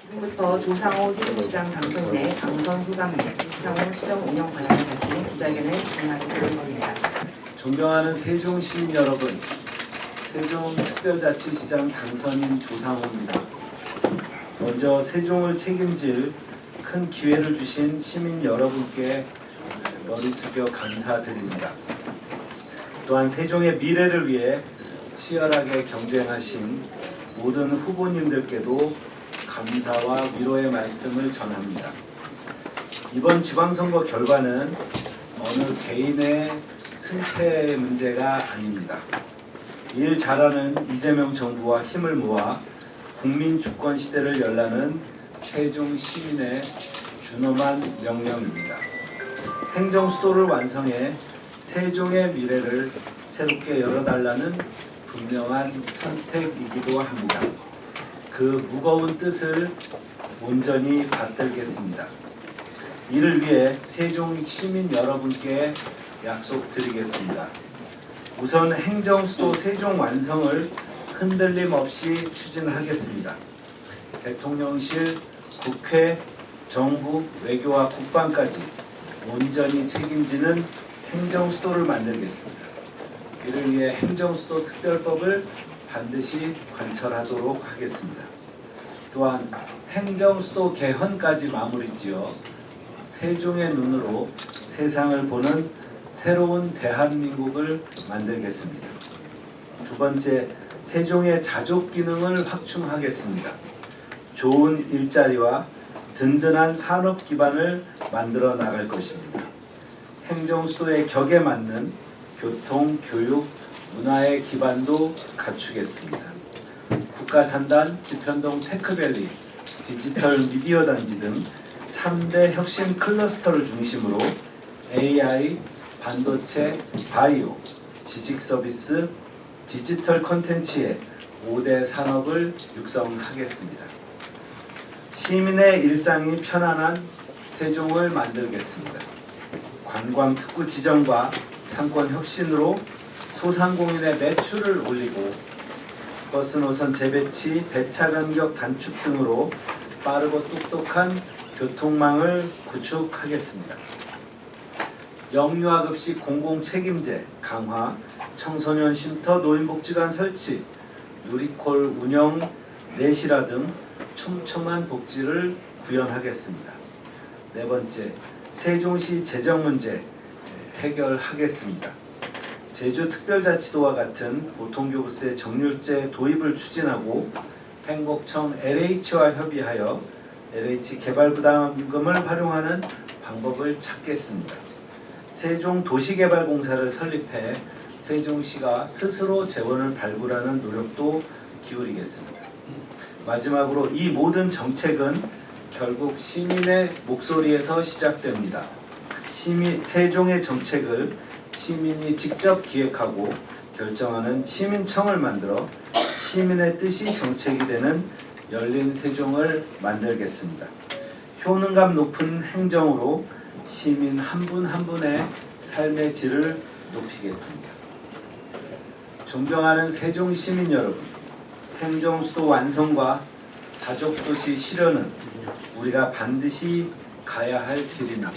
지금부터 조상호 세종시장 당선인의 당선 소감 및 향후 시정 운영 방향을 밝히는 기자회견을 진행하도록 하겠습니다. 존경하는 세종 시민 여러분, 세종특별자치시장 당선인 조상호입니다. 먼저 세종을 책임질 큰 기회를 주신 시민 여러분께 머리 숙여 감사드립니다. 또한 세종의 미래를 위해 치열하게 경쟁하신 모든 후보님들께도 감사와 위로의 말씀을 전합니다. 이번 지방선거 결과는 어느 개인의 승패의 문제가 아닙니다. 일 잘하는 이재명 정부와 힘을 모아 국민 주권 시대를 열라는 세종 시민의 준엄한 명령입니다. 행정 수도를 완성해 세종의 미래를 새롭게 열어달라는 분명한 선택이기도 합니다. 그 무거운 뜻을 온전히 받들겠습니다. 이를 위해 세종 시민 여러분께 약속드리겠습니다. 우선 행정수도 세종 완성을 흔들림 없이 추진하겠습니다. 대통령실, 국회, 정부, 외교와 국방까지 온전히 책임지는 행정수도를 만들겠습니다. 이를 위해 행정수도 특별법을 반드시 관철하도록 하겠습니다. 또한 행정수도 개헌까지 마무리지어 세종의 눈으로 세상을 보는 새로운 대한민국을 만들겠습니다. 두 번째, 세종의 자족 기능을 확충하겠습니다. 좋은 일자리와 든든한 산업 기반을 만들어 나갈 것입니다. 행정수도의 격에 맞는 교통, 교육, 문화의 기반도 갖추겠습니다. 국가산단, 지편동 테크밸리, 디지털 미디어 단지 등 3대 혁신 클러스터를 중심으로 AI, 반도체, 바이오, 지식 서비스, 디지털 콘텐츠의 5대 산업을 육성하겠습니다. 시민의 일상이 편안한 세종을 만들겠습니다. 관광 특구 지정과 상권 혁신으로 소상공인의 매출을 올리고 버스 노선 재배치, 배차 간격 단축 등으로 빠르고 똑똑한 교통망을 구축하겠습니다. 영유아급식 공공책임제 강화, 청소년 쉼터 노인복지관 설치, 누리콜 운영, 내실화 등 촘촘한 복지를 구현하겠습니다. 네 번째, 세종시 재정 문제 해결하겠습니다. 제주특별자치도와 같은 보통교부세 정률제 도입을 추진하고 행복청 LH와 협의하여 LH 개발부담금을 활용하는 방법을 찾겠습니다. 세종도시개발공사를 설립해 세종시가 스스로 재원을 발굴하는 노력도 기울이겠습니다. 마지막으로 이 모든 정책은 결국 시민의 목소리에서 시작됩니다. 세종의 정책을 시민이 직접 기획하고 결정하는 시민청을 만들어 시민의 뜻이 정책이 되는 열린 세종을 만들겠습니다. 효능감 높은 행정으로 시민 한 분 한 분의 삶의 질을 높이겠습니다. 존경하는 세종 시민 여러분, 행정수도 완성과 자족도시 실현은 우리가 반드시 가야 할 길입니다.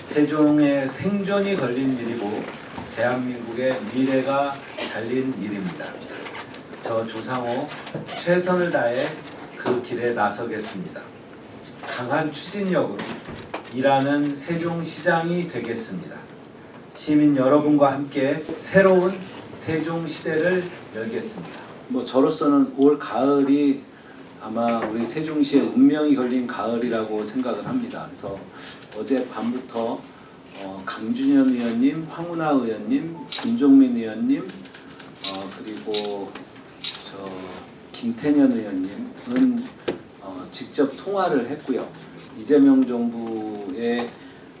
세종의 생존이 걸린 일이고 대한민국의 미래가 달린 일입니다. 저 조상호 최선을 다해 그 길에 나서겠습니다. 강한 추진력으로 일하는 세종시장이 되겠습니다. 시민 여러분과 함께 새로운 세종시대를 열겠습니다. 저로서는 올 가을이 아마 우리 세종시의 운명이 걸린 가을이라고 생각을 합니다. 그래서 어제 밤부터 강준현 의원님, 황운하 의원님, 김종민 의원님, 그리고 김태년 의원님은 직접 통화를 했고요. 이재명 정부의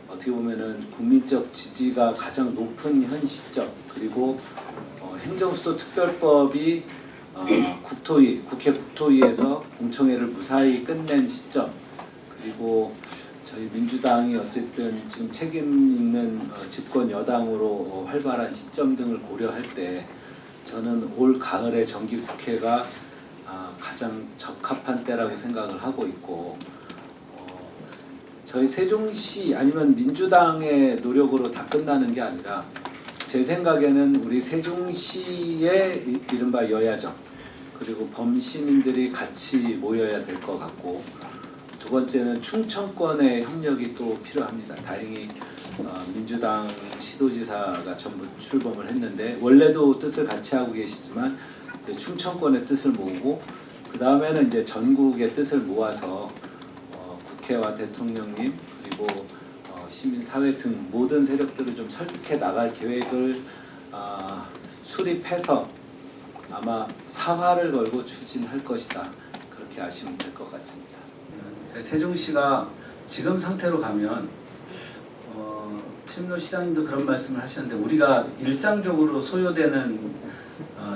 어떻게 보면은 국민적 지지가 가장 높은 현 시점, 그리고 행정수도 특별법이 국회 국토위에서 공청회를 무사히 끝낸 시점, 그리고 저희 민주당이 어쨌든 지금 책임 있는 집권 여당으로 활발한 시점 등을 고려할 때 저는 올 가을에 정기 국회가 가장 적합한 때라고 생각을 하고 있고 저희 세종시 아니면 민주당의 노력으로 다 끝나는 게 아니라 제 생각에는 우리 세종시의 이른바 여야정 그리고 범시민들이 같이 모여야 될 것 같고 두 번째는 충청권의 협력이 또 필요합니다. 다행히 민주당 시도지사가 전부 출범을 했는데 원래도 뜻을 같이 하고 계시지만 이제 충청권의 뜻을 모으고 그 다음에는 이제 전국의 뜻을 모아서 국회와 대통령님 그리고 시민사회 등 모든 세력들을 좀 설득해 나갈 계획을 수립해서 아마 사활을 걸고 추진할 것이다. 그렇게 아시면 될 것 같습니다. 세종시가 지금 상태로 가면 최민호 시장님도 그런 말씀을 하셨는데 우리가 일상적으로 소요되는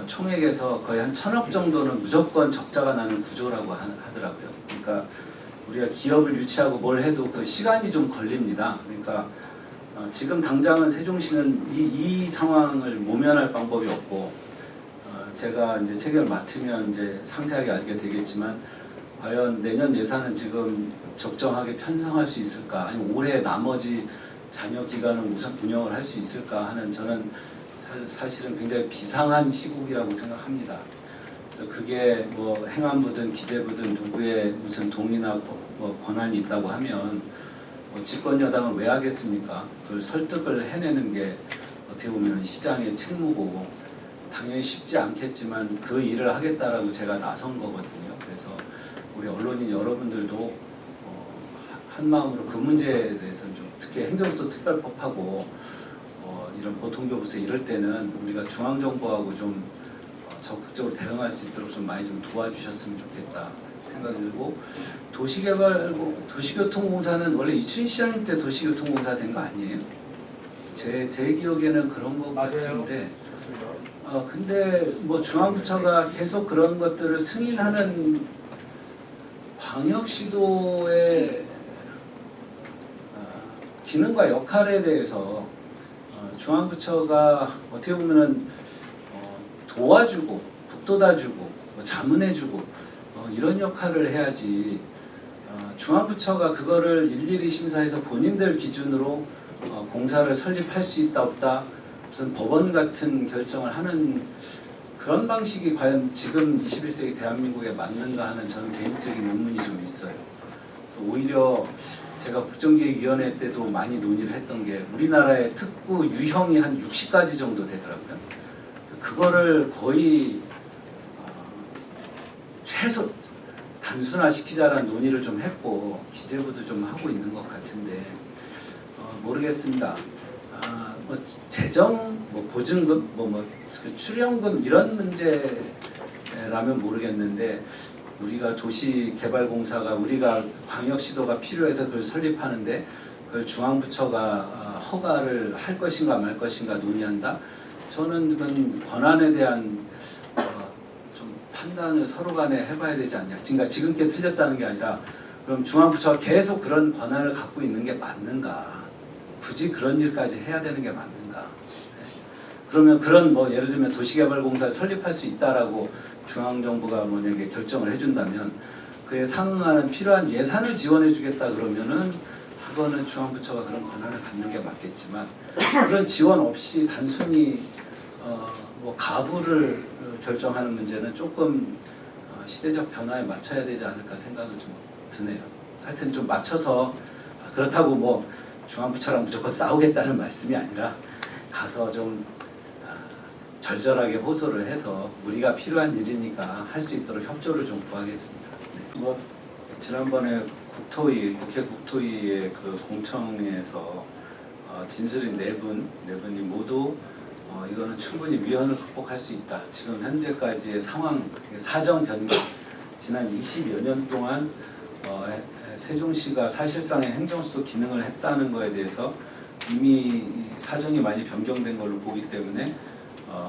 총액에서 거의 한 1,000억 정도는 무조건 적자가 나는 구조라고 하더라고요. 그러니까 우리가 기업을 유치하고 뭘 해도 그 시간이 좀 걸립니다. 그러니까 지금 당장은 세종시는 이 상황을 모면할 방법이 없고 제가 이제 책임을 맡으면 이제 상세하게 알게 되겠지만 과연 내년 예산은 지금 적정하게 편성할 수 있을까 아니면 올해 나머지 잔여 기간은 우선 운영을 할 수 있을까 하는 저는 사실은 굉장히 비상한 시국이라고 생각합니다. 그래서 그게 뭐 행안부든 기재부든 누구의 무슨 동의나 권한이 있다고 하면 집권 여당은 왜 하겠습니까? 그걸 설득을 해내는 게 어떻게 보면 시장의 책무고 당연히 쉽지 않겠지만 그 일을 하겠다라고 제가 나선 거거든요. 그래서 우리 언론인 여러분들도 한 마음으로 그 문제에 대해서는 좀 특히 행정수도 특별법하고 이런 보통교부세 이럴 때는 우리가 중앙정부하고 좀 적극적으로 대응할 수 있도록 좀 많이 좀 도와주셨으면 좋겠다 생각이 들고 도시교통공사는 원래 이춘희 시장님 때 도시교통공사 된 거 아니에요? 제 기억에는 그런 거 같은데 근데 뭐 중앙부처가 계속 그런 것들을 승인하는 광역시도의 기능과 역할에 대해서 중앙부처가 어떻게 보면은 도와주고 북돋아주고 뭐 자문해주고 이런 역할을 해야지 중앙부처가 그거를 일일이 심사해서 본인들 기준으로 공사를 설립할 수 있다 없다 무슨 법원 같은 결정을 하는 그런 방식이 과연 지금 21세기 대한민국에 맞는가 하는 저는 개인적인 의문이 좀 있어요. 그래서 오히려 제가 국정기획위원회 때도 많이 논의를 했던 게 우리나라의 특구 유형이 한 60가지 정도 되더라고요. 그거를 거의 최소 단순화시키자라는 논의를 좀 했고 기재부도 좀 하고 있는 것 같은데 모르겠습니다. 뭐 재정, 뭐 보증금, 그 출연금 이런 문제라면 모르겠는데 우리가 도시개발공사가 우리가 광역시도가 필요해서 그걸 설립하는데 그걸 중앙부처가 허가를 할 것인가 말 것인가 논의한다. 저는 그건 권한에 대한 좀 판단을 서로 간에 해봐야 되지 않냐. 그러니까 지금께 틀렸다는 게 아니라 그럼 중앙부처가 계속 그런 권한을 갖고 있는 게 맞는가. 굳이 그런 일까지 해야 되는 게 맞는가. 그러면 그런 뭐 예를 들면 도시개발공사를 설립할 수 있다라고 중앙정부가 만약에 결정을 해준다면 그에 상응하는 필요한 예산을 지원해 주겠다 그러면은 그거는 중앙부처가 그런 권한을 갖는 게 맞겠지만 그런 지원 없이 단순히 뭐 가부를 결정하는 문제는 조금 시대적 변화에 맞춰야 되지 않을까 생각을 좀 드네요. 하여튼 좀 맞춰서 그렇다고 뭐 중앙부처랑 무조건 싸우겠다는 말씀이 아니라 가서 좀 절절하게 호소를 해서 우리가 필요한 일이니까 할 수 있도록 협조를 좀 구하겠습니다. 네. 뭐 지난번에 국회 국토위의 그 공청회에서 진술인 네 분이 모두 이거는 충분히 위헌을 극복할 수 있다. 지금 현재까지의 상황, 사정 변경, 지난 20여 년 동안 세종시가 사실상의 행정수도 기능을 했다는 거에 대해서 이미 사정이 많이 변경된 걸로 보기 때문에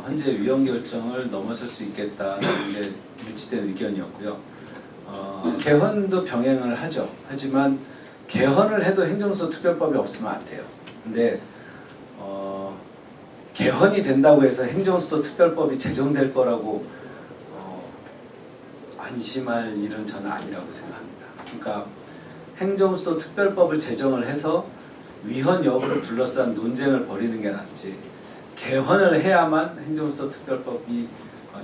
현재 위헌 결정을 넘어설 수 있겠다는 게 일치된 의견이었고요. 개헌도 병행을 하죠. 하지만 개헌을 해도 행정수도 특별법이 없으면 안 돼요. 근데 개헌이 된다고 해서 행정수도 특별법이 제정될 거라고 안심할 일은 저는 아니라고 생각합니다. 그러니까 행정수도 특별법을 제정을 해서 위헌 여부를 둘러싼 논쟁을 벌이는 게 낫지, 개헌을 해야만 행정수도 특별법이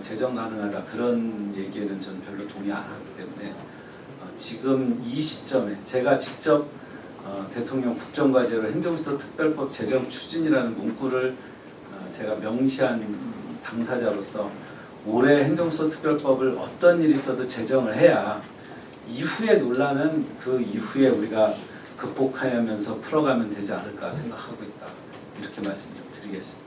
제정 가능하다, 그런 얘기에는 저는 별로 동의 안 하기 때문에 지금 이 시점에 제가 직접 대통령 국정과제로 행정수도 특별법 제정 추진이라는 문구를 제가 명시한 당사자로서 올해 행정수도 특별법을 어떤 일이 있어도 제정을 해야 이후의 논란은 그 이후에 우리가 극복하면서 풀어가면 되지 않을까 생각하고 있다, 이렇게 말씀 좀 드리겠습니다.